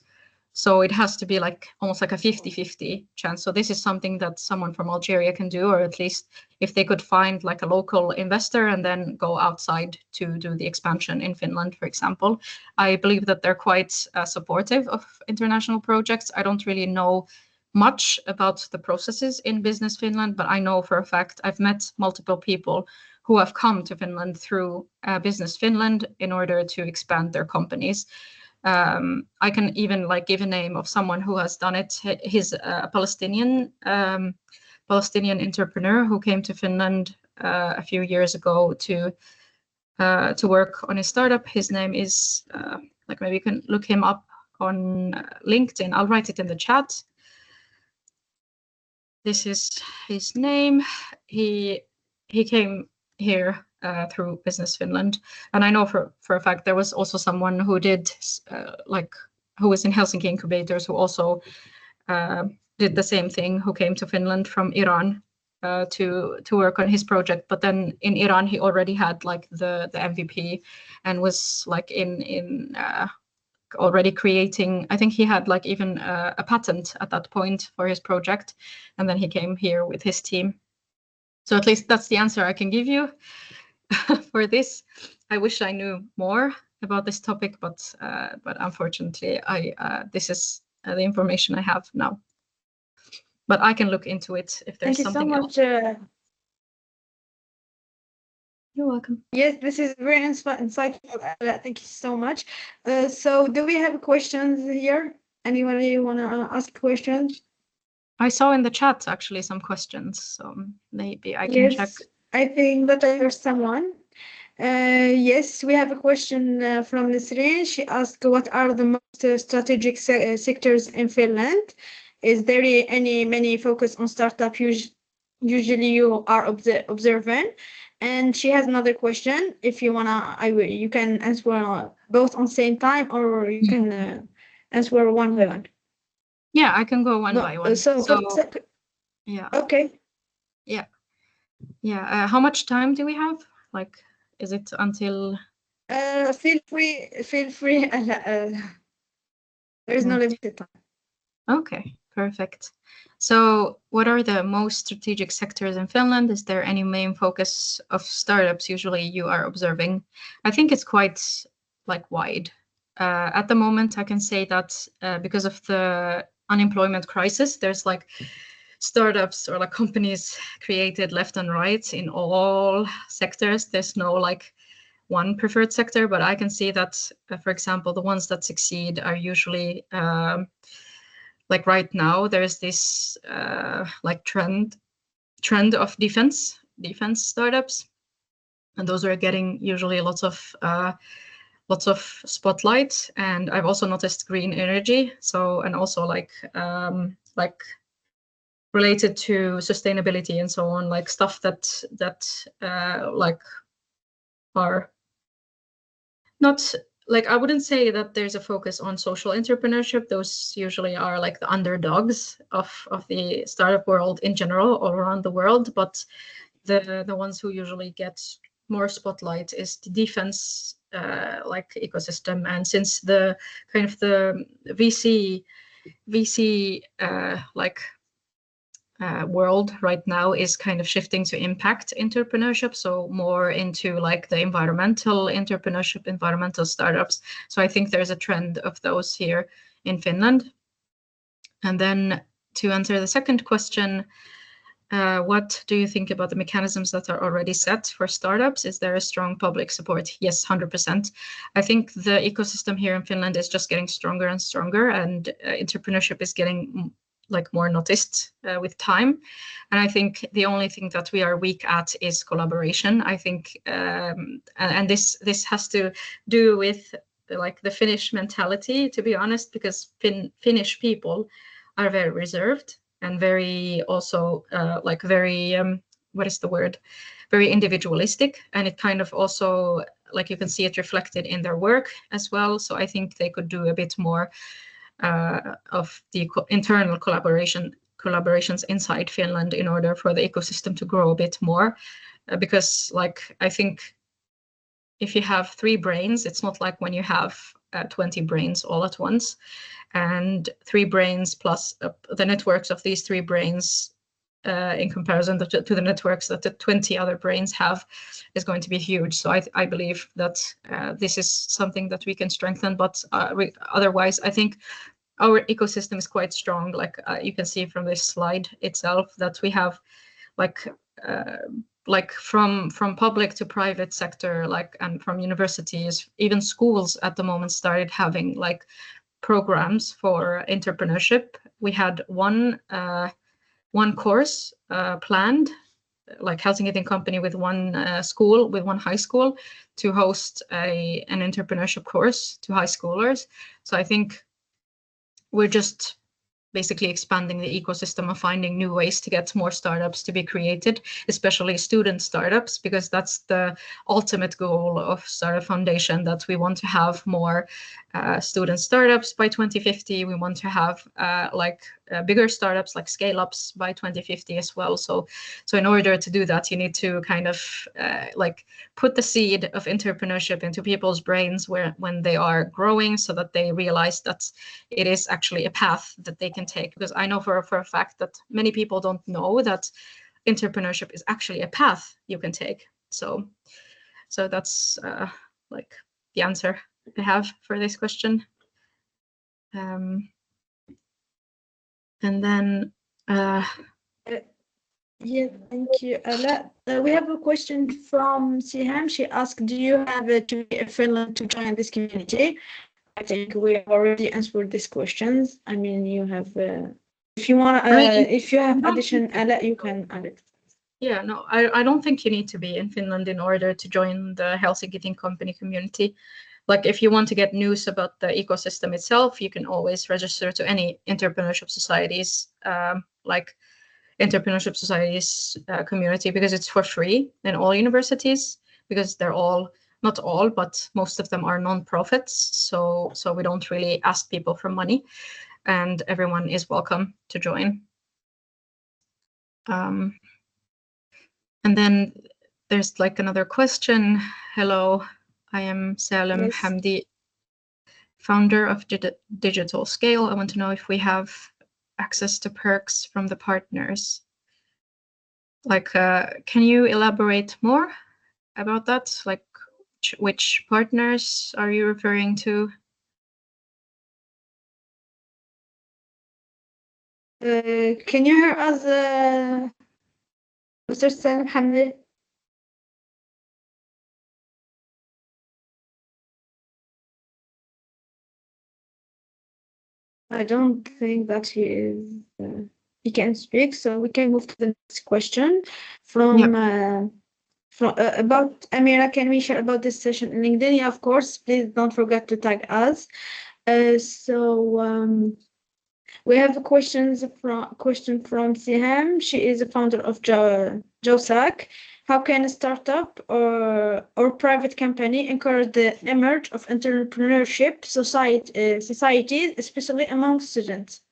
So it has to be like almost like a 50-50 chance. So this is something that someone from Algeria can do, or at least if they could find like a local investor and then go outside to do the expansion in Finland, for example. I believe that they're quite supportive of international projects. I don't really know much about the processes in Business Finland, but I know for a fact I've met multiple people who have come to Finland through Business Finland in order to expand their companies. I can even like give a name of someone who has done it. He's a Palestinian entrepreneur who came to Finland a few years ago to work on his startup. His name is like, maybe you can look him up on LinkedIn. I'll write it in the chat. This is his name. He came here through Business Finland, and I know for a fact there was also someone who did who was in Helsinki incubators who also did the same thing, who came to Finland from Iran to work on his project. But then in Iran he already had like the MVP and was like in already creating. I think he had like even a patent at that point for his project, and then he came here with his team. So at least that's the answer I can give you for this. I wish I knew more about this topic, but unfortunately, this is the information I have now. But I can look into it if there's something else. Thank you so much. You're welcome. Yes, this is very insightful. Thank you so much. So do we have questions here? Anybody want to ask questions? I saw in the chat actually some questions, so maybe I can check. I think that I heard someone. Yes, we have a question from Nisreen. She asked, what are the most strategic sectors in Finland? Is there many focus on startup usually you are observing? And she has another question. If you wanna, you can answer both on the same time, or you can answer one by one. Yeah, I can go one by one. Yeah. Okay. Yeah. How much time do we have? Like, is it until? Feel free. There's no limited time. Okay, perfect. So what are the most strategic sectors in Finland? Is there any main focus of startups usually you are observing? I think it's quite like wide. At the moment, I can say that because of the unemployment crisis, there's like startups or like companies created left and right in all sectors. There's no like one preferred sector, but I can see that, for example, the ones that succeed are usually like right now there's this like trend of defense startups, and those are getting usually lots of spotlight. And I've also noticed green energy, so, and also like related to sustainability and so on, like stuff that like are not like, I wouldn't say that there's a focus on social entrepreneurship. Those usually are like the underdogs of the startup world in general all around the world. But the ones who usually get more spotlight is the defense like ecosystem. And since the kind of the VC world right now is kind of shifting to impact entrepreneurship, so more into like the environmental entrepreneurship, environmental startups. So I think there's a trend of those here in Finland. And then to answer the second question, what do you think about the mechanisms that are already set for startups? Is there a strong public support? Yes, 100%. I think the ecosystem here in Finland is just getting stronger and stronger, and entrepreneurship is getting like more noticed with time. And I think the only thing that we are weak at is collaboration. I think, and this has to do with like the Finnish mentality, to be honest, because Finnish people are very reserved and very also like very what is the word? Very individualistic, and it kind of also like you can see it reflected in their work as well. So I think they could do a bit more of the internal collaborations inside Finland in order for the ecosystem to grow a bit more. Because like I think if you have 3 brains, it's not like when you have 20 brains all at once. And 3 brains plus the networks of these 3 brains in comparison to the networks that the 20 other brains have is going to be huge. So I believe that this is something that we can strengthen, but otherwise I think our ecosystem is quite strong. Like you can see from this slide itself that we have like from public to private sector, like, and from universities, even schools at the moment started having like programs for entrepreneurship. We had one course planned, like Helsinki company with one school, with one high school, to host an entrepreneurship course to high schoolers. So I think we're just basically expanding the ecosystem and finding new ways to get more startups to be created, especially student startups, because that's the ultimate goal of Startup Foundation, that we want to have more student startups by 2050. We want to have bigger startups, like scale-ups, by 2050 as well. So in order to do that, you need to kind of like put the seed of entrepreneurship into people's brains when they are growing, so that they realize that it is actually a path that they can take. Because I know for a fact that many people don't know that entrepreneurship is actually a path you can take. So that's like the answer I have for this question. And then yeah, thank you, Ala. We have a question from Siham. She asked, do you have to be in Finland to join this community? I think we have already answered these questions. I mean, you have, if you want, if you have addition, Ala, you can add it. Yeah, no, I don't think you need to be in Finland in order to join the Helsinki Think Company community. Like if you want to get news about the ecosystem itself, you can always register to any entrepreneurship societies, community, because it's for free in all universities, because they're all, not all, but most of them are non-profits. So we don't really ask people for money, and everyone is welcome to join. And then there's like another question. Hello, I am Salem Hamdi, founder of Digital Scale. I want to know if we have access to perks from the partners. Like, can you elaborate more about that? Like, which partners are you referring to? Can you hear us, Mr. Salem Hamdi? I don't think that he is. He can speak, so we can move to the next question from about Amira. Can we share about this session in LinkedIn? Yeah, of course. Please don't forget to tag us. We have a question from Siham. She is a founder of JOSAC. How can a startup or private company encourage the emerge of entrepreneurship societies, especially among students?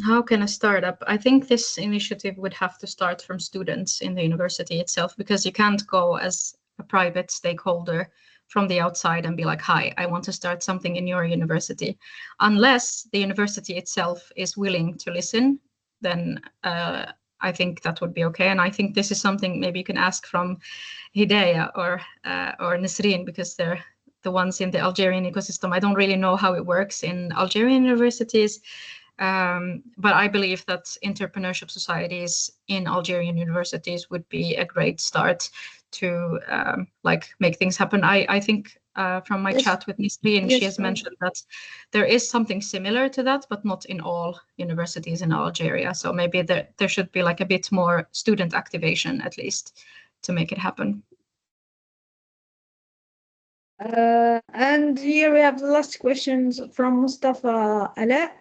How can a startup? I think this initiative would have to start from students in the university itself, because you can't go as a private stakeholder from the outside and be like, hi, I want to start something in your university. Unless the university itself is willing to listen, then I think that would be okay. And I think this is something maybe you can ask from Hidayah or Nisreen, because they're the ones in the Algerian ecosystem. I don't really know how it works in Algerian universities, but I believe that entrepreneurship societies in Algerian universities would be a great start to like make things happen. I think from my chat with Nisreen, she has mentioned that there is something similar to that, but not in all universities in Algeria. So maybe there should be like a bit more student activation, at least, to make it happen. And here we have the last questions from Mustafa Ala.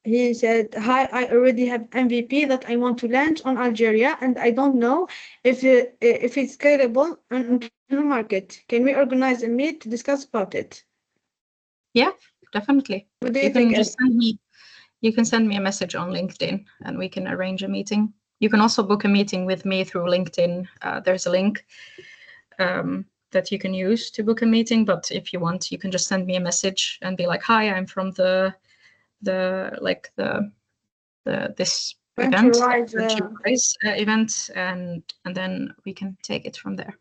He said, hi, I already have MVP that I want to launch on Algeria, and I don't know if it's scalable on the market. Can we organize a meet to discuss about it? Yeah, definitely. What do You you think? can just send me a message on LinkedIn and we can arrange a meeting. You can also book a meeting with me through LinkedIn. There's a link that you can use to book a meeting, but if you want, you can just send me a message and be like, "Hi, I'm from this event, event," and then we can take it from there.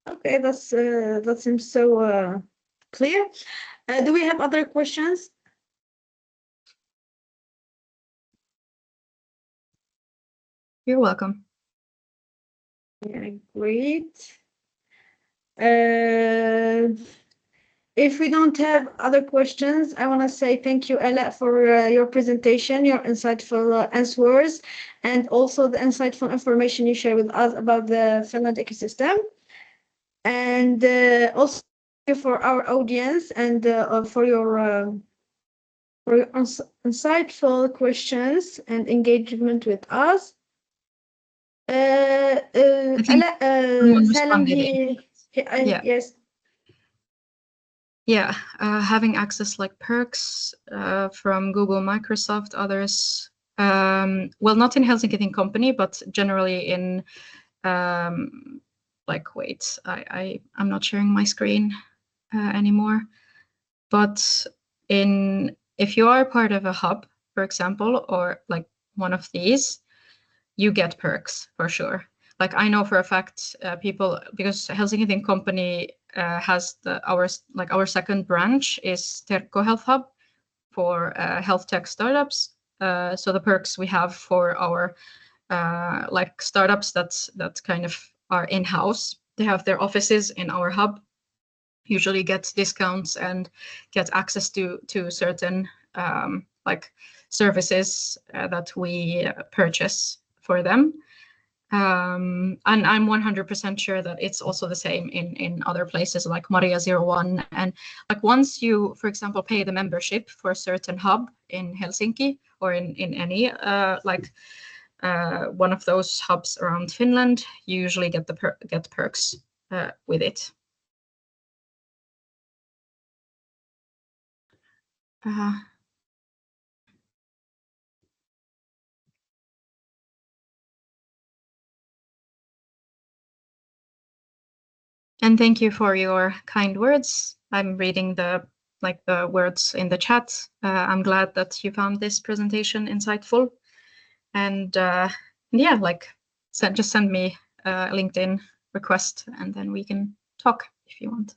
Okay, that seems so clear. Do we have other questions? You're welcome. Yeah, great. If we don't have other questions, I want to say thank you, Ella, for your presentation, your insightful answers, and also the insightful information you share with us about the Finland ecosystem. And also for our audience and for your insightful questions and engagement with us. Salam, yes. Yeah, having access like perks from Google, Microsoft, others. Well, not in Helsinki Think Company, but generally in wait, I'm not sharing my screen anymore. But if you are part of a hub, for example, or like one of these, you get perks for sure. Like I know for a fact, people, because Helsinki Think Company has our second branch is Terkko Health Hub for health tech startups. So the perks we have for our startups that kind of are in-house, they have their offices in our hub, usually get discounts and get access to certain services that we purchase for them. And I'm 100% sure that it's also the same in other places like Maria 01. And like once you, for example, pay the membership for a certain hub in Helsinki or in any one of those hubs around Finland, you usually get get perks with it. And thank you for your kind words. I'm reading the words in the chat. I'm glad that you found this presentation insightful. And yeah, just send me a LinkedIn request and then we can talk if you want.